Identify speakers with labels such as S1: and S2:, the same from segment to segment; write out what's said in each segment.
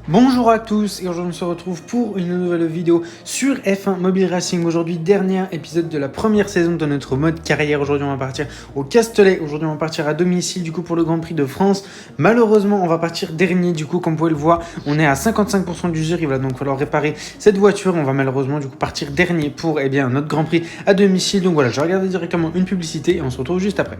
S1: Bonjour à tous et aujourd'hui on se retrouve pour une nouvelle vidéo sur F1 Mobile Racing. Aujourd'hui dernier épisode de la première saison de notre mode carrière. Aujourd'hui on va partir au Castellet, aujourd'hui on va partir à domicile du coup pour le Grand Prix de France. Malheureusement on va partir dernier du coup, comme vous pouvez le voir on est à 55% d'usure, il va donc falloir réparer cette voiture. On va malheureusement du coup partir dernier pour notre Grand Prix à domicile. Donc voilà, je vais regarder directement une publicité et on se retrouve juste après.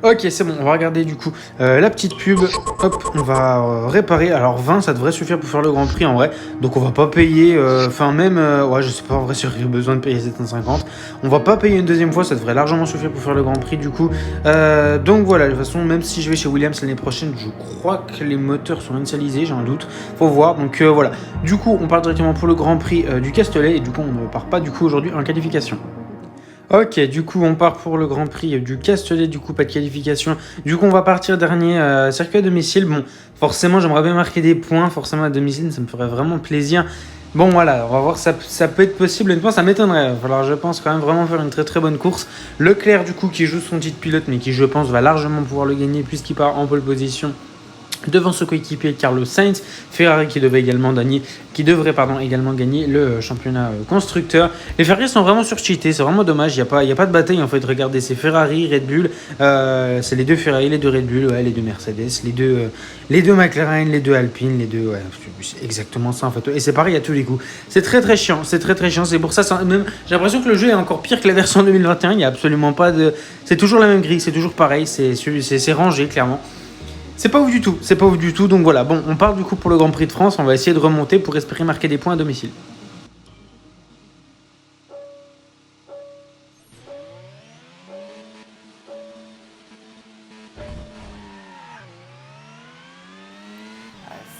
S1: Ok, c'est bon, on va regarder du coup la petite pub. Hop, on va réparer. Alors 20, ça devrait suffire pour faire le Grand Prix en vrai. Donc on va pas payer, ouais, je sais pas en vrai si j'aurais besoin de payer 750. On va pas payer une deuxième fois, ça devrait largement suffire pour faire le Grand Prix du coup. Donc voilà, de toute façon, même si je vais chez Williams l'année prochaine, je crois que les moteurs sont initialisés, j'ai un doute. Faut voir, donc voilà. Du coup, on part directement pour le Grand Prix du Castellet et du coup, on ne part pas du coup aujourd'hui en qualification. Ok, du coup on part pour le Grand Prix du Castellet, du coup pas de qualification. Du coup on va partir dernier circuit à domicile. Bon, forcément j'aimerais bien marquer des points, forcément à domicile, ça me ferait vraiment plaisir. Bon voilà, on va voir, ça peut être possible, honnêtement ça m'étonnerait. Il va falloir je pense quand même vraiment faire une très très bonne course. Leclerc du coup qui joue son titre pilote mais qui je pense va largement pouvoir le gagner puisqu'il part en pole position devant ce coéquipier Carlos Sainz. Ferrari qui devrait également gagner le championnat constructeur. Les Ferrari sont vraiment surcheatés, c'est vraiment dommage, il n'y a pas de bataille en fait. Regardez, c'est Ferrari, Red Bull, c'est les deux Ferrari, les deux Red Bull, ouais, les deux Mercedes, les deux McLaren, les deux Alpine, les deux... Ouais, c'est exactement ça en fait. Et c'est pareil à tous les coups. C'est très très chiant, c'est pour ça, même, j'ai l'impression que le jeu est encore pire que la version 2021, il n'y a absolument pas de... C'est toujours la même grille, c'est toujours pareil, c'est rangé clairement. C'est pas ouf du tout, donc voilà. Bon, on part du coup pour le Grand Prix de France, on va essayer de remonter pour espérer marquer des points à domicile.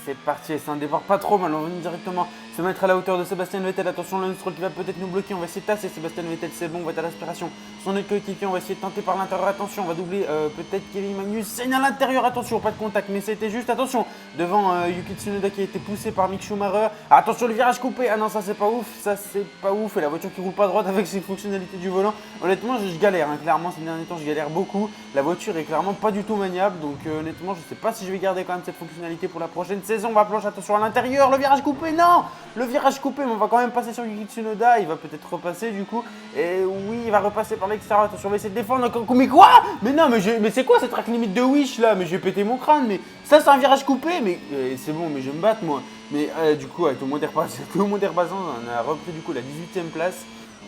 S1: C'est parti, c'est un départ pas trop mal, on va venir directement se mettre à la hauteur de Sébastien Vettel. Attention, Lance Stroll qui va peut-être nous bloquer, on va essayer de tasser Sébastien Vettel, c'est bon, on va être à l'aspiration. Son autre coéquipier, on va essayer de tenter par l'intérieur, attention, on va doubler peut-être Kevin Magnussen à l'intérieur, attention, pas de contact, mais c'était juste, attention, devant Yuki Tsunoda qui a été poussé par Mick Schumacher. Attention, le virage coupé, ah non, ça c'est pas ouf, et la voiture qui roule pas droite avec ses fonctionnalités du volant. Honnêtement, je galère, hein, clairement, ces derniers temps, je galère beaucoup. La voiture est clairement pas du tout maniable, donc honnêtement, je sais pas si je vais garder quand même cette fonctionnalité pour la prochaine saison. On va plancher, attention à l'intérieur, le virage coupé, non, le virage coupé, mais on va quand même passer sur Yuki Tsunoda, il va peut-être repasser du coup, et oui, il va repasser par l'extérieur, attention, on va essayer de défendre, mais quoi? Mais non, mais c'est quoi cette track limite de Wish là? Mais je vais péter mon crâne, mais ça c'est un virage coupé, mais c'est bon, mais je vais me battre moi. Mais du coup, tout le monde est repassant, on a repris du coup la 18ème place.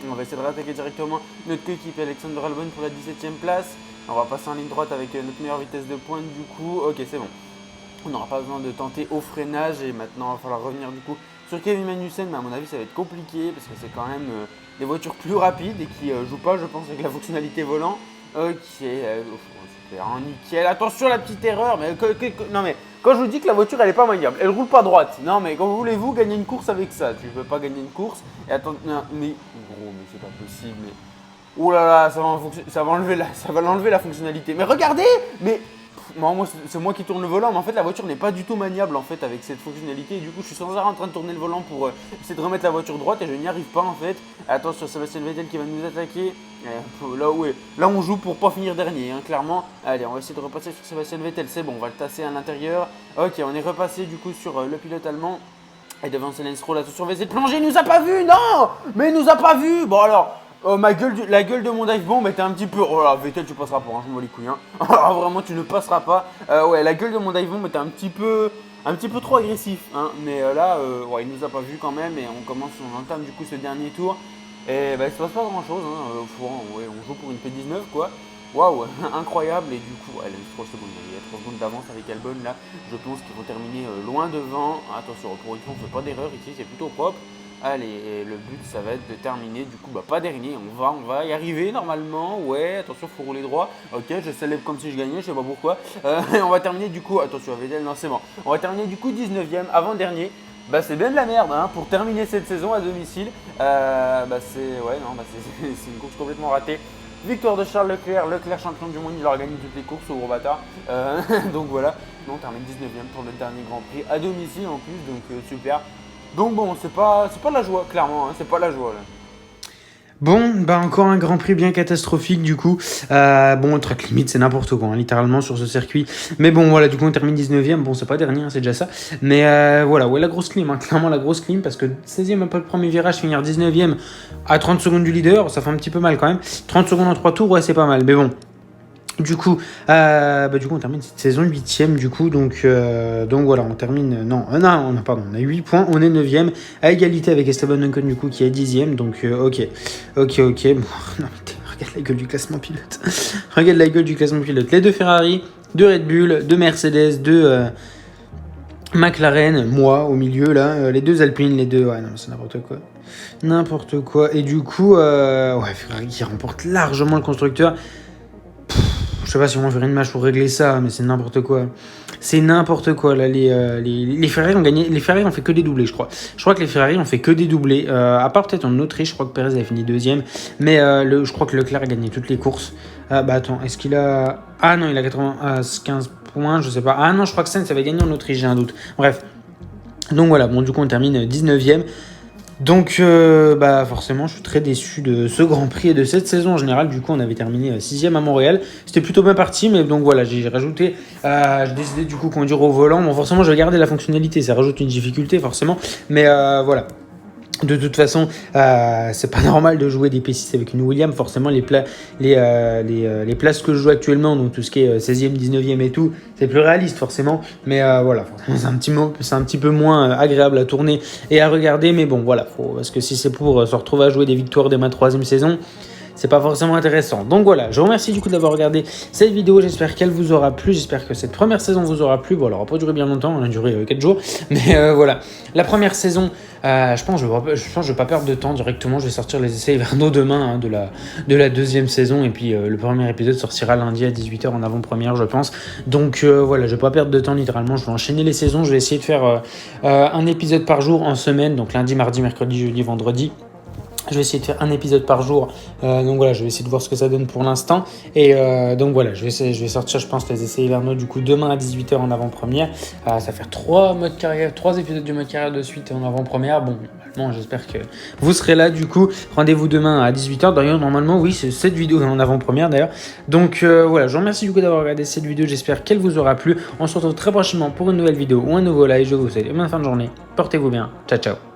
S1: On va essayer de rattaquer directement notre coéquipier Alexander Albon pour la 17ème place. On va passer en ligne droite avec notre meilleure vitesse de pointe du coup. Ok, c'est bon. On n'aura pas besoin de tenter au freinage et maintenant il va falloir revenir du coup sur Kevin Magnussen, mais à mon avis ça va être compliqué parce que c'est quand même des voitures plus rapides et qui jouent pas je pense avec la fonctionnalité volant. Ok, super, hein, nickel. Attention la petite erreur, mais non mais quand je vous dis que la voiture elle est pas maniable, elle roule pas droite. Non mais quand voulez-vous gagner une course avec ça? Tu peux pas gagner une course et attends, non, mais gros, mais c'est pas possible. Mais oh là là, ça va l'enlever la fonctionnalité. Mais regardez, mais moi, c'est moi qui tourne le volant, mais en fait la voiture n'est pas du tout maniable en fait avec cette fonctionnalité et du coup je suis sans arrêt en train de tourner le volant pour essayer de remettre la voiture droite et je n'y arrive pas en fait. Attention, Sébastien Vettel qui va nous attaquer. Là on joue pour pas finir dernier, hein, clairement. Allez, on va essayer de repasser sur Sébastien Vettel, c'est bon, on va le tasser à l'intérieur. Ok, on est repassé du coup sur le pilote allemand. Et devant Lance Stroll, attention, on va essayer de plonger, il nous a pas vu, non. Mais il nous a pas vu. Bon alors, la gueule de mon dive bomb était un petit peu... Oh là, Vettel, tu passeras pas, hein, je m'en les couilles. Hein. Alors vraiment, tu ne passeras pas. Ouais, la gueule de mon dive bomb était un petit peu trop agressif. Hein. Mais là, ouais, il nous a pas vu quand même. Et on entame du coup ce dernier tour. Et bah, il se passe pas grand chose. Hein. Ouais, on joue pour une P19, quoi. Waouh, incroyable. Et du coup, elle a 3 secondes. Il y a 3 secondes d'avance avec Albon là. Je pense qu'ils vont terminer loin devant. Attention, pour une fois, on ne fait pas d'erreur ici, c'est plutôt propre. Allez, le but ça va être de terminer du coup pas dernier, on va y arriver normalement, ouais, attention faut rouler droit, ok je célèbre comme si je gagnais, je sais pas pourquoi, on va terminer du coup, attention Vettel, non c'est bon, on va terminer du coup 19ème, avant-dernier, bah c'est bien de la merde hein, pour terminer cette saison à domicile, c'est une course complètement ratée. Victoire de Charles Leclerc, champion du monde, il aura gagné toutes les courses au gros bâtard, donc voilà, on termine 19ème pour le dernier Grand Prix à domicile en plus, donc super. Donc bon, c'est pas la joie, clairement, hein, c'est pas la joie là. Bon, bah encore un Grand Prix bien catastrophique du coup. Bon, track limite, c'est n'importe quoi, hein, littéralement sur ce circuit. Mais bon, voilà, du coup on termine 19ème. Bon, c'est pas dernier, hein, c'est déjà ça. Mais voilà, ouais, la grosse clim, hein, clairement la grosse clim, parce que 16ème après le premier virage, finir 19ème à 30 secondes du leader, ça fait un petit peu mal quand même. 30 secondes en 3 tours, ouais, c'est pas mal. Mais bon. Du coup, on termine cette saison 8ème, du coup, donc voilà, on termine, pardon, on a 8 points, on est 9ème, à égalité avec Esteban Ocon, du coup, qui est 10ème, donc ok, bon, non, mais regarde la gueule du classement pilote, regarde la gueule du classement pilote, les deux Ferrari, deux Red Bull, deux Mercedes, deux McLaren, moi, au milieu, là, les deux Alpines, les deux, ouais, non, c'est n'importe quoi, et du coup, ouais, Ferrari qui remporte largement le constructeur. Je sais pas si on va faire une match pour régler ça, mais c'est n'importe quoi. C'est n'importe quoi, là. Les Ferrari ont gagné. Les Ferrari ont fait que des doublés, je crois. Je crois que les Ferrari ont fait que des doublés. À part peut-être en Autriche, je crois que Perez avait fini 2ème. Mais je crois que Leclerc a gagné toutes les courses. Attends, est-ce qu'il a. Ah non, il a 15 points, je sais pas. Ah non, je crois que Sainz avait gagné en Autriche, j'ai un doute. Bref. Donc voilà, bon, du coup, on termine 19ème. Donc, forcément, je suis très déçu de ce Grand Prix et de cette saison en général. Du coup, on avait terminé 6ème à Montréal. C'était plutôt bien parti, mais donc voilà, j'ai rajouté, j'ai décidé du coup conduire au volant. Bon, forcément, je vais garder la fonctionnalité, ça rajoute une difficulté forcément, mais voilà. De toute façon, c'est pas normal de jouer des P6 avec une Williams. Forcément, les places que je joue actuellement, donc tout ce qui est 16e, 19e et tout, c'est plus réaliste forcément. Mais voilà, c'est un petit peu moins agréable à tourner et à regarder. Mais bon, voilà, parce que si c'est pour se retrouver à jouer des victoires dès ma 3e saison, c'est pas forcément intéressant. Donc voilà, je vous remercie du coup d'avoir regardé cette vidéo, j'espère qu'elle vous aura plu, j'espère que cette première saison vous aura plu. Bon, elle aura pas duré bien longtemps, elle a duré 4 jours, mais voilà. La première saison, je pense que je vais pas perdre de temps directement, je vais sortir les essais hivernaux demain, hein, de la 2e saison, et puis le premier épisode sortira lundi à 18h en avant-première, je pense. Donc voilà, je vais pas perdre de temps littéralement, je vais enchaîner les saisons, je vais essayer de faire un épisode par jour en semaine, donc lundi, mardi, mercredi, jeudi, vendredi. Je vais essayer de faire un épisode par jour. Donc voilà, je vais essayer de voir ce que ça donne pour l'instant. Et donc voilà, je vais sortir, je pense, les essais hivernaux du coup demain à 18h en avant-première. Ça va faire 3 épisodes du mode carrière de suite en avant-première. Bon, normalement, j'espère que vous serez là du coup. Rendez-vous demain à 18h. D'ailleurs, normalement, oui, c'est cette vidéo en avant-première d'ailleurs. Donc voilà, je vous remercie du coup d'avoir regardé cette vidéo. J'espère qu'elle vous aura plu. On se retrouve très prochainement pour une nouvelle vidéo ou un nouveau live. Je vous souhaite une bonne fin de journée. Portez-vous bien. Ciao, ciao.